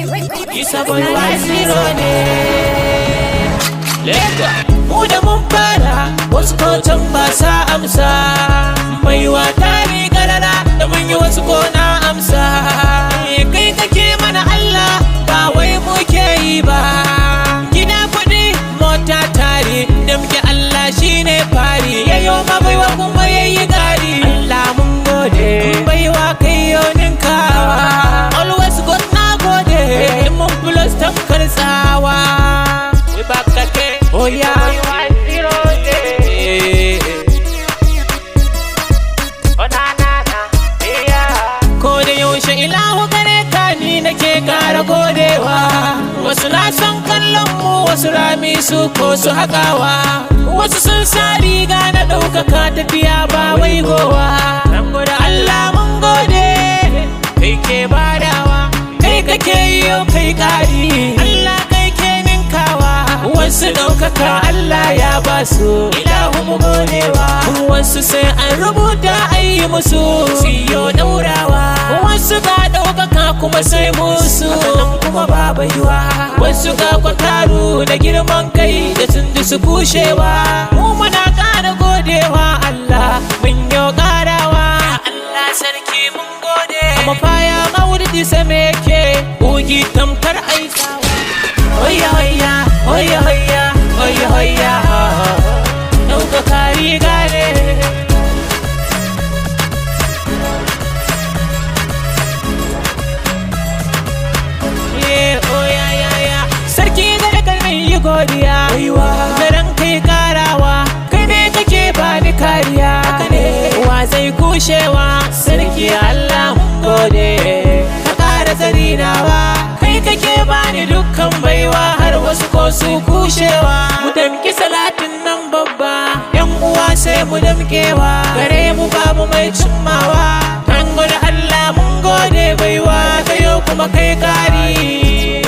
Isa boy Y0 ne. Lega mu da mun fara wasu kocan ba sa amsa. Baiwa tari garara da mun yi wasu ko na amsa. Kai kake mana Allah ba wai muke yi ba. Gida kuɗi mota tare da muke Allah shine fari. Yayo ma baiwa kuma yayi gari. Allah mun gode baiwa kai yoninkawa. Always God na gode mun plus tamkar tsawa. We back again. Oh yeah. Ilahu gare ka ni nake kara godewa. Wasu na son kallon mu, wasu rami su ko su haƙawa. Wasu sun sa riga na ɗaukaka tafiya ba wai gowa. Saboda Allah mun gode, kai ke badawa, kai kake yi kai ƙari. Allah kai ke ninkawa. Wasu ɗaukaka Allah ya ba su, ilahu mu godewa. Wasu sai an rubuta ayi musu, siyo ɗaurawa. Wasu ga ɗaukaka kuma sai musu, kuma ba baiwa. Wasu ga kwataru da girman kai da sun ji su kushewa. Mu muna ƙara godewa Allah mun yau ƙarawa. Allah sarki mun gode. Mafaya mauridi same ke ugi tamkar aisawa. Hoya hoya hoya hoya hoya hoya ɗaukaka riga ne. Godiya garan kai karawa, kai ne kake bani kariya. Wa zai kushewa sarki Allah mun gode. Ka kara zarinawa, kai kake bani dukkan baiwa har wasu ko su kushewa. Mu damki salatin nan babba, yan uwa sai mu damkewa. Gare mu babu mai cimmawa, kan gode Allah mun gode baiwa kayo kuma kai kari.